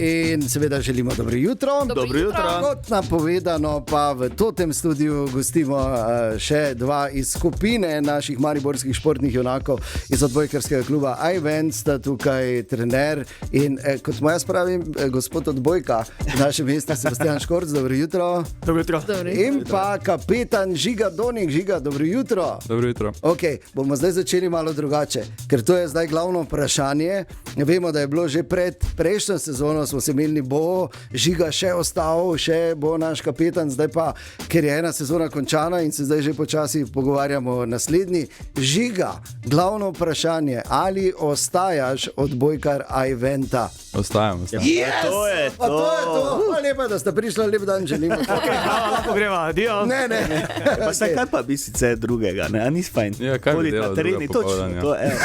in seveda želimo dobro jutro. Dobro jutro. Kot napovedano, pa v tem studiu gostimo še dva iz skupine naših mariborskih športnih junakov iz odbojkarskega kluba Ajvent, sta tukaj trener in kot mu jaz pravim, gospod odbojka v našem mestu, Sebastian Škorc, dobro jutro. Dobro jutro. In pa kapetan Žiga Donik. Žiga, dobro jutro. Dobro jutro. Ok, bomo zdaj začeli malo drugače, ker to je zdaj glavno vprašanje. Vemo, da je bilo že pred prejšnjo sezono, smo se imeli, bo Žiga še ostal, še bo naš kapetan, zdaj pa, ker je ena sezona končana in se zdaj že počasi pogovarjamo o naslednji. Žiga, glavno vprašanje, ali ostajaš odbojkar Ajventa? Ostajam. Yes! To je to. Lepo, da ste prišli, lep dan želimo. Lahko greva, adijo. Ne. Pa saj kaj pa bi sicer drugega, ne? A nisi fajn? Ja, kaj bi delal tereni, druga točno, popoldan, ja. to je.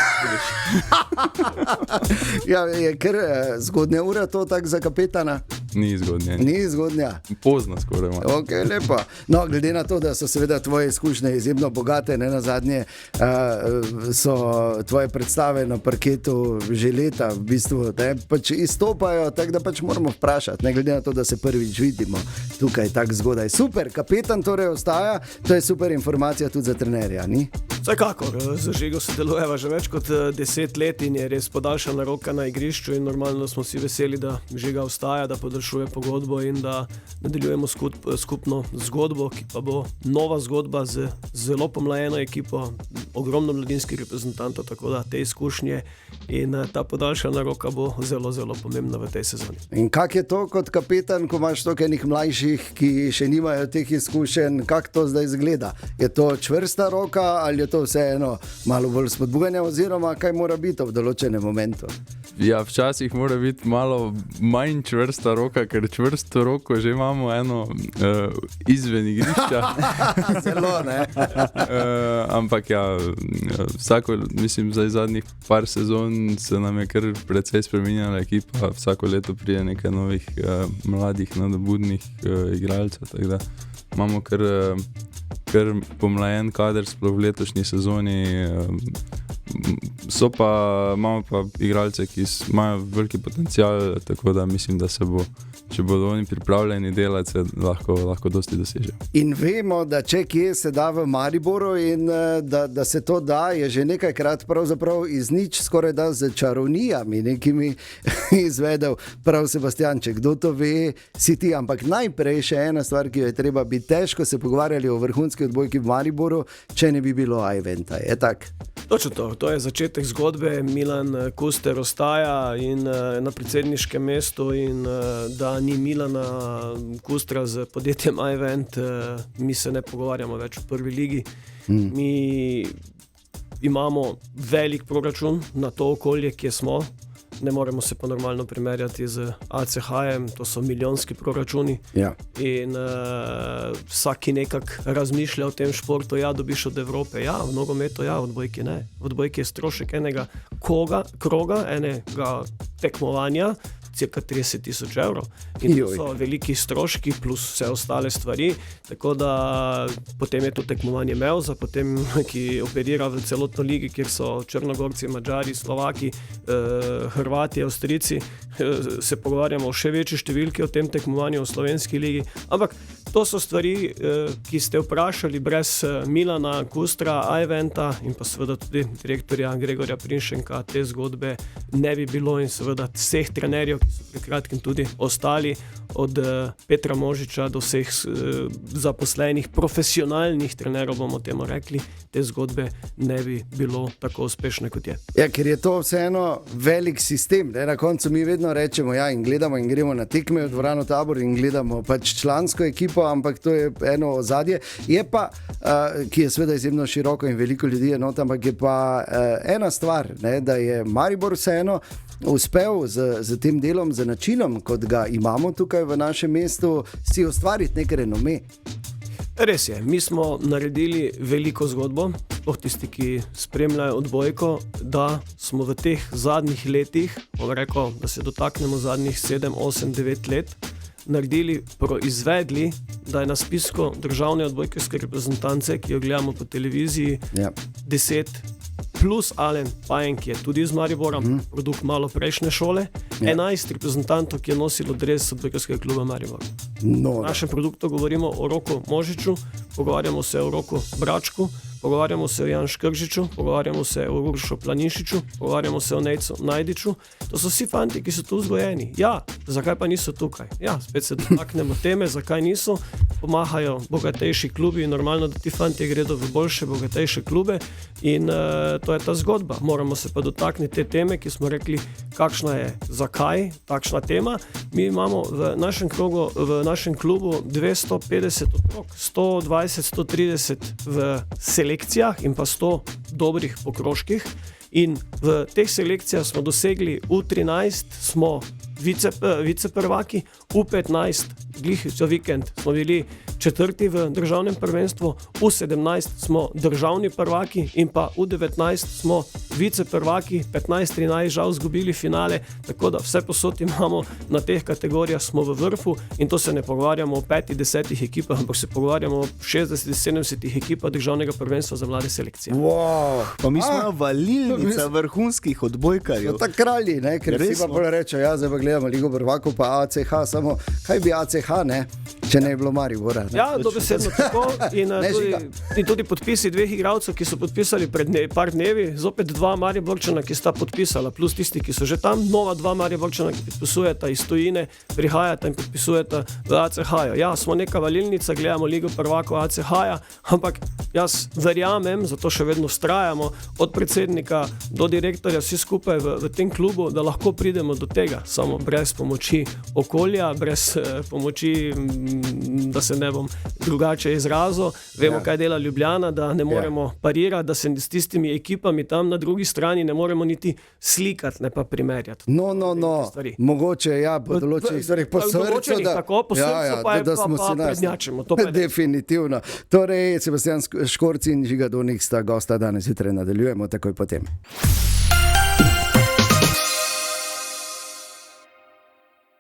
Ja, je kar zgodnja ura to tak za kapetana? Ni zgodnje. Ni zgodnja. Pozno skoraj malo. Ok, lepo. No, glede na to, da so seveda tvoje izkušnje izjemno bogate, ne nazadnje so tvoje predstave na parketu že leta v bistvu, ne, pač izstopajo, tako da pač moramo vprašati, ne glede na to, da se prvič vidimo tukaj tako zgodaj. Super, kapetan torej ostaja, to je super informacija tudi za trenerja, ni? Vsekakor, z Žigo sodelujeva že več kot 10 let in je res podaljšana roka na igrišču in normalno smo vsi veseli, da Žiga ostaja, da podaljšuje pogodbo in da nadaljujemo skupno zgodbo, ki pa bo nova zgodba z zelo pomlajeno ekipo, ogromno mladinskih reprezentantov, tako da te izkušnje in ta podaljšana roka bo zelo, zelo pomembna v tej sezoni. In kak je to kot kapetan, ko imaš toliko enih mlajših, ki še nimajo teh izkušenj, kak to zdaj izgleda? Je to čvrsta roka ali je to vseeno malo bolj spodbujanje oziroma kaj mora biti v določenem momentu? Ja, včasih mora biti malo manj čvrsta roka, ker čvrsto roko že imamo eno izven igrišča. Zelo, ne? Ampak ja, vsako, mislim, zdaj zadnjih par sezon se nam je kar precej spreminjala ekipa, vsako leto pride nekaj novih mladih, nadobudnih igralcev, tako da imamo kar pomlajen kader, sploh v letošnji sezoni. Imamo pa igralce, ki imajo veliki potencial, tako da mislim, da se bo, če bodo oni pripravljeni delati, se lahko dosti dosežejo. In vemo, da če kje se da v Mariboru in da se to da, je že nekajkrat pravzaprav iz nič skoraj da z čarovnijami nekimi izvedel prav Sebastian. Če kdo to ve, si ti, ampak najprej še ena stvar, ki jo je treba biti težko se pogovarjali o vrhunski odbojki v Mariboru, če ne bi bilo Ajventa, je tak? Točno to je začetek zgodbe, Milan Kuster ostaja in na predsedniškem mestu in da ni Milana Kustra z podjetjem Ajvent, mi se ne pogovarjamo več v prvi ligi. Mi imamo velik proračun na to okolje, kje smo. Ne moremo se pa normalno primerjati z ACH-jem, to so milijonski proračuni. Ja. In vsak, ki nekako razmišlja o tem športu, ja, dobiš od Evrope, ja, v nogometu, ja, v odbojki ne. V odbojki je strošek enega kroga, enega tekmovanja, cirka 30,000 evrov. In to so veliki stroški plus vse ostale stvari, tako da potem je to tekmovanje Mevza, potem, ki operira v celotno ligi, kjer so Črnogorci, Madžari, Slovaki, Hrvati, Avstrijci, se pogovarjamo o še večji številki o tem tekmovanju v slovenski ligi, ampak to so stvari, ki ste vprašali, brez Milana Kustra, Ajventa in pa seveda tudi direktorja Gregorja Prinšenka, te zgodbe ne bi bilo in seveda vseh trenerjev, ki so pred kratkim tudi ostali, od Petra Možiča do vseh zaposlenih, profesionalnih trenerov, bomo temu rekli, te zgodbe ne bi bilo tako uspešne, kot je. Ja, ker je to vseeno velik sistem, ne? Na koncu mi vedno rečemo, ja, in gledamo in gremo na tekme v dvorano Tabor in gledamo pač člansko ekipo, ampak to je eno ozadje. Je pa, ki je seveda izjemno široko in veliko ljudi je not, ampak je pa ena stvar, ne? Da je Maribor vseeno uspel z tem delom, z načinom, kot ga imamo tukaj v našem mestu, si ustvariti nek renome. Res je, mi smo naredili veliko zgodbo, sploh tisti, ki spremljajo odbojko, da smo v teh zadnjih letih, bom rekel, da se dotaknemo zadnjih 7, 8, 9 let, naredili, proizvedli, da je na spisku državne odbojkarske reprezentance, ki jo gledamo po televiziji, 10 plus Alen Pajen, ki je tudi iz Maribora, produkt malo prejšnje šole, 11 reprezentantov, ki je nosilo dres odbojkarskega kluba Maribor. No, V našem produktu govorimo o Roku Možiču, pogovarjamo se o Roku Bračku, pogovarjamo se o Janšu Kržiču, pogovarjamo se o Urošu Planinšiču, pogovarjamo se o Nejcu Najdiču. To so vsi fanti, ki so tu vzgojeni. Ja, zakaj pa niso tukaj? Ja, spet se dotaknemo teme, zakaj niso. Pomahajo bogatejši klubi in normalno, da ti fanti gredo v boljše, bogatejše klube in to je ta zgodba. Moramo se pa dotakniti te teme, ki smo rekli, kakšna je, zakaj takšna tema. Mi imamo v našem klubu 250 otrok, 120, 130 v selekcijah in pa 100 dobrih pokroških. In v teh selekcijah smo dosegli U13, smo viceprvaki, U15, glih za vikend smo bili četrti v državnem prvenstvu, U17 smo državni prvaki in pa U19 smo viceprvaki, 15-13 žal zgubili finale, tako da vse posod imamo na teh kategorijah, smo v vrhu in to se ne pogovarjamo o 5-10 ekipah, ampak se pogovarjamo o 60-70 ekipah državnega prvenstva za mlade selekcije. Wow. Pa mi smo valilnica vrhunskih odbojkarjev. No, ta kralji, ne, ker Res vsi pa smo. bolj rečejo, ja, zdaj pa gledamo Ligo prvakov pa ACH, samo kaj bi ACH, ne, če ne bi bilo Maribora. Ne? Ja, dobesedno tako in Ne, Žiga. tudi podpisi dveh igralcev, ki so podpisali pred par dnevi, zopet dva Mariborčana, ki sta podpisala, plus tisti, ki so že tam, nova dva Mariborčana, ki podpisujeta iz tujine, prihajata in podpisujeta v ACH-ju. Ja, smo neka valilnica, gledamo Ligo prvakov ACH-ja, ampak jaz verjamem, zato še vedno vztrajamo, od predsednika do direktorja, vsi skupaj v tem klubu, da lahko pridemo do tega, samo brez pomoči okolja, brez pomoči, da se ne bom drugače izrazil. Vemo, kaj dela Ljubljana, da ne moremo parirati, da se s tistimi ekipami tam na drugi strani ne moremo niti slikati, ne pa primerjati. No, Stvari. mogoče ja, po določenih stvarih po Po srcu, določenih tako, po srcu pa je da pa- smo pa si nas. prednjačimo, to pa je Definitivno. Torej, Sebastian Škorc in Žiga Donik sta gosta danes jutraj, nadaljujemo takoj potem.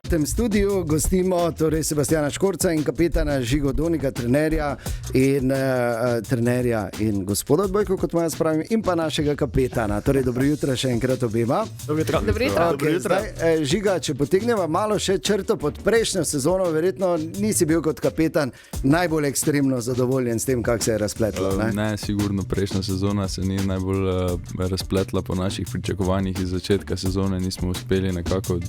V tem studiu gostimo torej Sebastiana Škorca in kapetana Žigo Donika, trenerja in gospoda odbojko, kot jaz pravim, in pa našega kapetana. Torej, dobro jutro še enkrat obema. Dobro jutro. Okay, zdaj, Žiga, če potegneva malo še črto pod prejšnjo sezono, verjetno nisi bil kot kapetan najbolj ekstremno zadovoljen s tem, kako se je razpletlo. Ne? Ne, sigurno prejšnja sezona se ni najbolj razpletla po naših pričakovanjih. Iz začetka sezone nismo uspeli nekako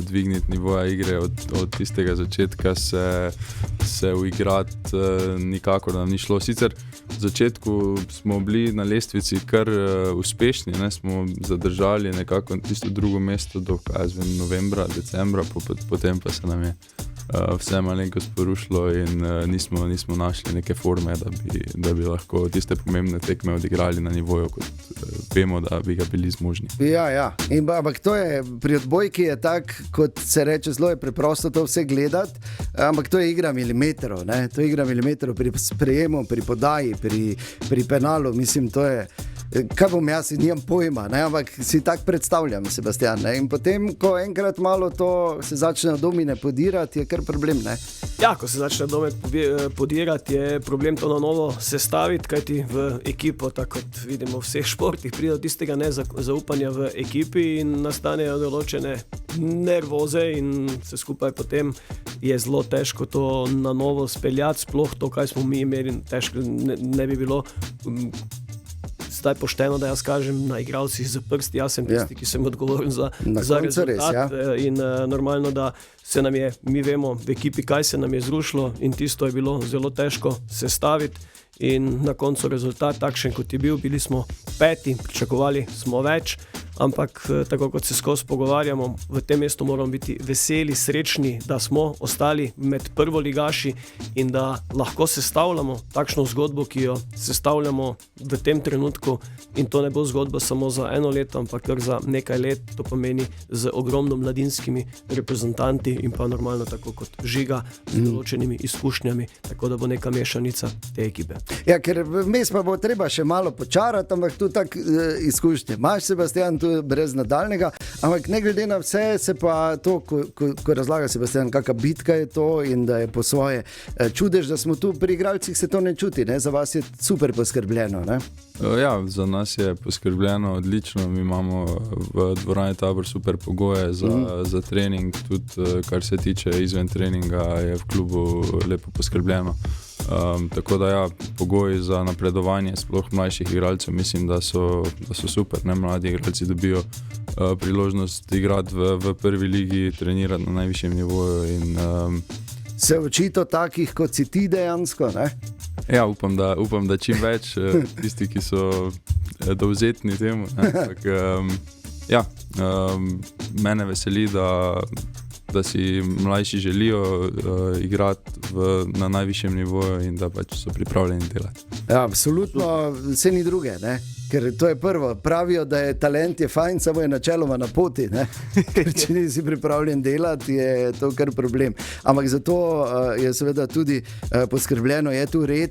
dvigniti nivoja igre, od tistega začetka se uigrati nikakor nam ni šlo. Sicer v začetku smo bili na lestvici kar uspešni, ne, smo zadržali nekako tisto drugo mesto do novembra, decembra, potem pa se nam je vse malenkost porušilo in nismo našli neke forme, da bi lahko tiste pomembne tekme odigrali na nivoju, kot vemo, da bi ga bili zmožni. Ja. Ampak to je, pri odbojki je tak, kot se reče, zelo je preprosto to vse gledati, ampak to je igra milimetrov, ne? To je igra milimetrov pri sprejemu, pri podaji, pri penalu, mislim, to je... Kaj bom jaz, nimam pojma, ne? Ampak si tak predstavljam, Sebastian. Ne? In potem, ko enkrat malo to se začne domine podirati, je kar problem. Ne? Ja, ko se začne domet podirati, je problem to na novo sestaviti, kajti v ekipo, tako kot vidimo v vseh športih, pride do tistega nezaupanja v ekipi in nastanejo določene nervoze in se skupaj potem je zelo težko to na novo speljati, sploh to, kaj smo mi imeli, težko ne bi bilo. Zdaj pošteno, da jaz kažem na igralcih z prsti, jaz sem tisti, ki sem odgovoren za rezultat res, ja. In normalno, da se nam je, mi vemo v ekipi, kaj se nam je zrušilo in tisto je bilo zelo težko sestaviti in na koncu rezultat takšen, kot je bil, bili smo peti, pričakovali smo več, ampak tako kot se skozi pogovarjamo, v tem mestu moramo biti veseli, srečni, da smo ostali med prvoligaši in da lahko sestavljamo takšno zgodbo, ki jo sestavljamo v tem trenutku in to ne bo zgodba samo za eno leto, ampak kar za nekaj let, to pomeni z ogromno mladinskimi reprezentanti in pa normalno tako kot Žiga z določenimi izkušnjami, tako da bo neka mešanica te ekipe. Ja, ker vmes pa bo treba še malo počarati, ampak tu tak izkušnje. Imaš, Sebastian, to brez nadaljnega, ampak ne glede na vse, se pa to, ko razlaga Sebastian, kakšna bitka je to in da je po svoje čudež, da smo tu pri igralcih, se to ne čuti, ne? Za vas je super poskrbljeno, ne? Ja, za nas je poskrbljeno odlično, mi imamo v dvorani Tabor super pogoje za trening, tudi kar se tiče izven treninga je v klubu lepo poskrbljeno. Tako da ja, pogoji za napredovanje sploh mlajših igralcev mislim, da so super, ne? Mladi igralci dobijo priložnost igrati v prvi ligi, trenirati na najvišjem nivoju in se očito takih, kot si ti dejansko, ne? Ja, upam, da čim več tisti, ki so dovzetni temu, ne? Tak, mene veseli, da si mlajši želijo igrati na najvišjem nivoju in da pač so pripravljeni delati. Ja, absolutno, vse ni druge, ne? Ker to je prvo, pravijo, da je talent je fajn, samo je načeloma na poti, ne? Ker če nisi pripravljen delati, je to kar problem. Ampak zato je seveda tudi poskrbljeno, je tu red,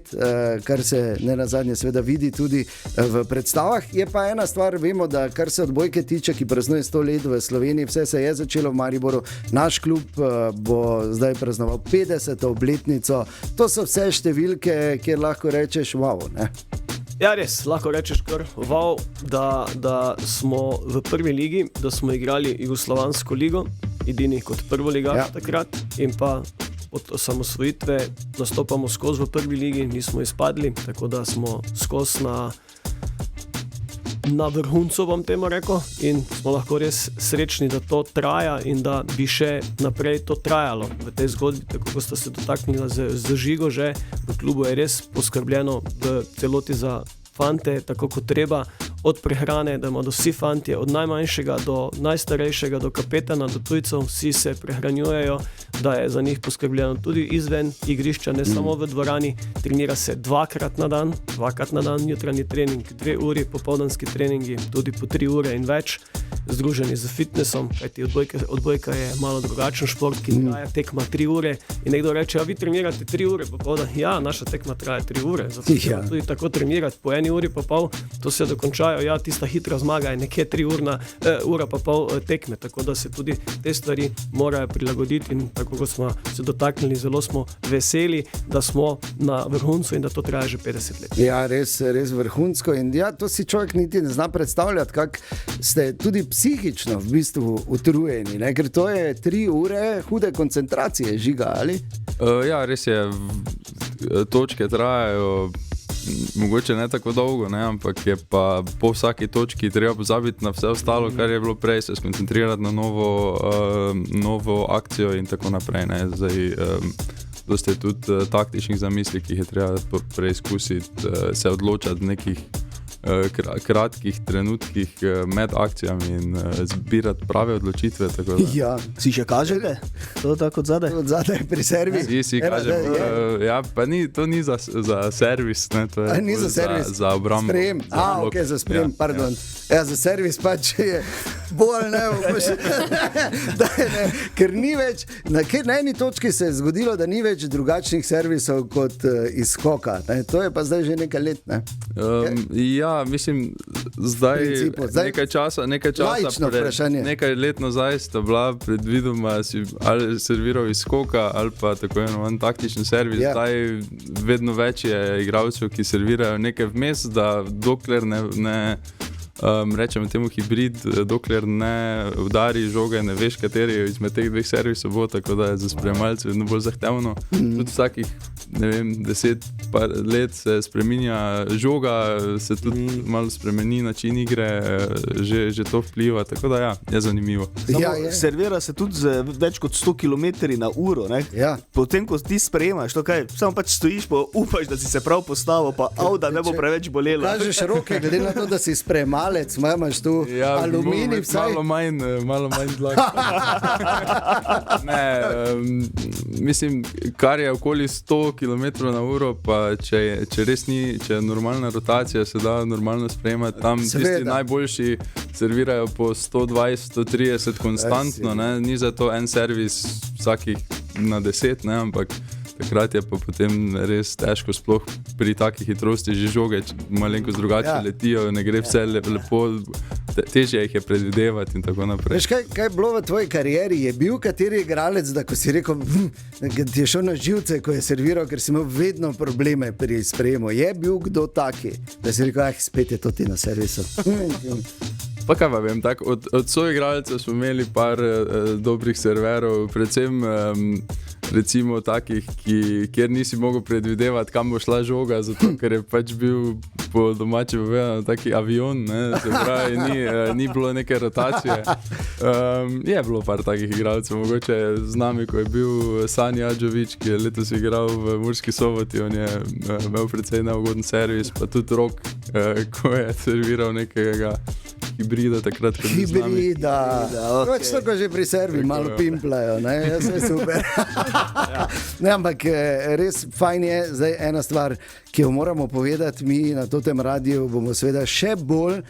kar se ne nazadnje seveda vidi tudi v predstavah. Je pa ena stvar, vemo, da kar se odbojke tiče, ki praznuje 100 let v Sloveniji, vse se je začelo v Mariboru, naš klub bo zdaj praznoval 50. obletnico, to so vse številke, kjer lahko rečeš wow, ne? Ja, res, lahko rečeš kar wow, da smo v prvi ligi, da smo igrali Jugoslovansko ligo, edini kot prvoligaš takrat in pa od osamosvojitve nastopamo skozi v prvi ligi, nismo izpadli, tako da smo skozi na vrhuncu, bom temu rekel, in smo lahko res srečni, da to traja in da bi še naprej to trajalo v tej zgodbi, tako kot sta se dotaknila z Žigo že, v klubu je res poskrbljeno v celoti za fante, tako kot treba, od prehrane, da imajo vsi fantje, od najmanjšega do najstarejšega, do kapetana, do tujcev, vsi se prehranjujejo, da je za njih poskrbljeno tudi izven igrišča, ne samo v dvorani, trenira se dvakrat na dan, jutranji trening, 2 uri, popoldanski treningi, tudi po 3 ure in več, združeni z fitnessom, kajti odbojka je malo drugačen šport, ki traja tekma 3 ure in nekdo reče, vi trenirate 3 ure popoldan, ja, naša tekma traja 3 ure, zato tudi tako trenirati po 1 uri pa pol, to se dokončajo, ja, tista hitra zmaga je nekje 3 ura pa pol tekme, tako da se tudi te stvari morajo prilagoditi in tako kot smo se dotaknili, zelo smo veseli, da smo na vrhuncu in da to traja že 50 let. Ja, res vrhunsko in ja, to si človek niti ne zna predstavljati, kako ste tudi psihično v bistvu utrujeni, ne? Ker to je 3 ure hude koncentracije, Žiga, ali? Ja, res je, točke trajajo mogoče ne tako dolgo, ne, ampak je pa po vsaki točki treba pozabiti na vse ostalo, kar je bilo prej, se skoncentrirati na novo akcijo in tako naprej. Ne. Zdaj, dosti je tudi taktičnih zamisli, ki jih je treba preizkusiti, se odločati v nekih kratkih trenutkih med akcijami in zbirati prave odločitve. Tako da. Ja. Si še kaže kaj? To tako od zadaj? Od zadaj pri servisu. Si kaže, ja, pa to ni za servis, ne, to je ni za servis. Za obrambo. Sprejem, ok, za sprejem, ja, pardon. Ja, za servis pa če je bolj ne, ker ni več, na eni točki se je zgodilo, da ni več drugačnih servisov kot iz skoka, ne, to je pa zdaj že nekaj let, ne? Ja, mislim, zdaj nekaj časa nekaj let nazaj sta bila predvidoma ali serviral iz skoka ali pa tako enovan taktični servis, zdaj vedno več je igralcev, ki servirajo nekaj vmes, da dokler ne rečemo temu hibrid, dokler ne udari žoge, ne veš, kateri izmed teh 2 servisov bo, tako da je za spremljalce vedno bolj zahtevno. Tudi vsakih, ne vem, 10 let se spreminja žoga, se tudi malo spremeni način igre, že to vpliva, tako da ja, je zanimivo. Servira se tudi z več kot 100 km/h, ne? Ja. Potem, ko ti sprejemaš, to kaj, samo pač stojiš, pa upaš, da si se prav postavil, pa da ne bo preveč bolelo. Kažeš roke, glede na to, da si sprejemalec, imaš tu aluminij vsaj. Malo manj dlak. Ne, mislim, kar je okoli 100 km/h, pa če res ni, če je normalna rotacija, se da normalno sprejemati, tam tisti najboljši servirajo po 120, 130 konstantno, ne, ni za to en servis vsakih na 10, ne, ampak takrat je pa potem res težko, sploh pri takih hitrosti že žoge malenkost drugače letijo, ne gre vse lepo težje jih je predvidevati in tako naprej. Veš, kaj je bilo v tvoji karieri? Je bil kateri igralec, da ko si rekel, da ti je šel na živce, ko je serviral, ker si imel vedno probleme pri sprejemu. Je bil kdo taki, da si rekel, spet je to ti na servisu. Pa kaj pa vem, tak, od soigralcev smo imeli par dobrih serverov, predvsem recimo takih, kjer nisi mogel predvidevati, kam bo šla žoga, zato ker je pač bil po domače povedano taki avion, ne, se pravi, ni bilo neke rotacije. Je bilo par takih igralcev, mogoče z nami, ko je bil Sani Adžovič, ki je letos igral v Murski Soboti, on je imel precej neugoden servis, pa tudi Rok, ko je serviral nekega hibrida takrat, ko je z nami. Hibrida, okay. To, ko že pri servi malo pimplajo, ne, jaz je super. Ne, ampak res fajn je, zdaj ena stvar, ki jo moramo povedati, mi na tem radiju bomo seveda še bolj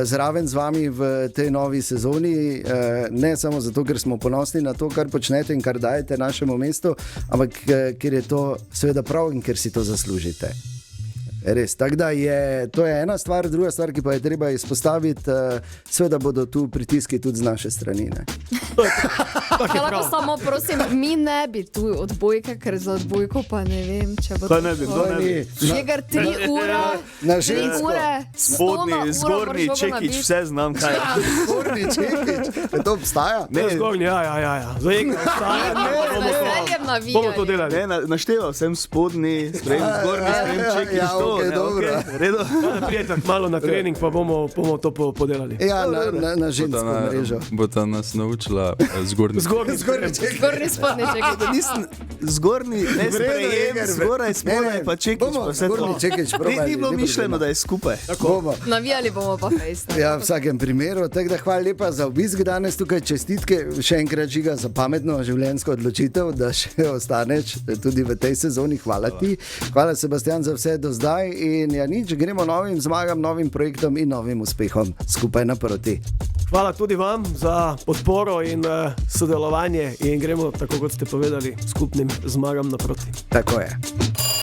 zraven z vami v tej novi sezoni, ne samo zato, ker smo ponosni na to, kar počnete in kar dajete našemu mestu, ampak ker je to seveda prav in ker si to zaslužite. Res, tako da to je ena stvar, druga stvar, ki pa je treba izpostaviti, seveda bodo tu pritiski tudi z naše strani. Ne? Lahko samo prosim, mi ne bi tu odbojka, ker za odbojko pa ne vem, če bo to. Kdo ne bi? Šegar 3 ure, zgornji Čekič, vse znam kaj. Zgornji Čekič, to obstaja? Ne, zgornji, ja. Zajekaj obstaja, bomo to delali. Ne, našteval sem spodnji, zgornji, Čekič, to. Okay, dobro. Prijete malo na trening, pa bomo to podelali. Ja, na žensko mrežo. Bo ta nas naučila zgornji Čekič. Zgornji spodnji Čekič. Zgornji, ne sprejem, zgoraj, spodaj, pa Čekič. Zgornji Čekič. Ni bilo mišljeno, da je skupaj. Navijali bomo pa fejst. Ja, v vsakem primeru. Tako da hvala lepa za obisk danes tukaj, čestitke. Še enkrat Žiga za pametno življenjsko odločitev, da še ostaneš tudi v tej sezoni. Hvala ti. Hvala Sebastian za vse do zdaj. In ja nič, gremo novim zmagam, novim projektom in novim uspehom skupaj naproti. Hvala tudi vam za podporo in sodelovanje in gremo, tako kot ste povedali, skupnim zmagam naproti. Tako je.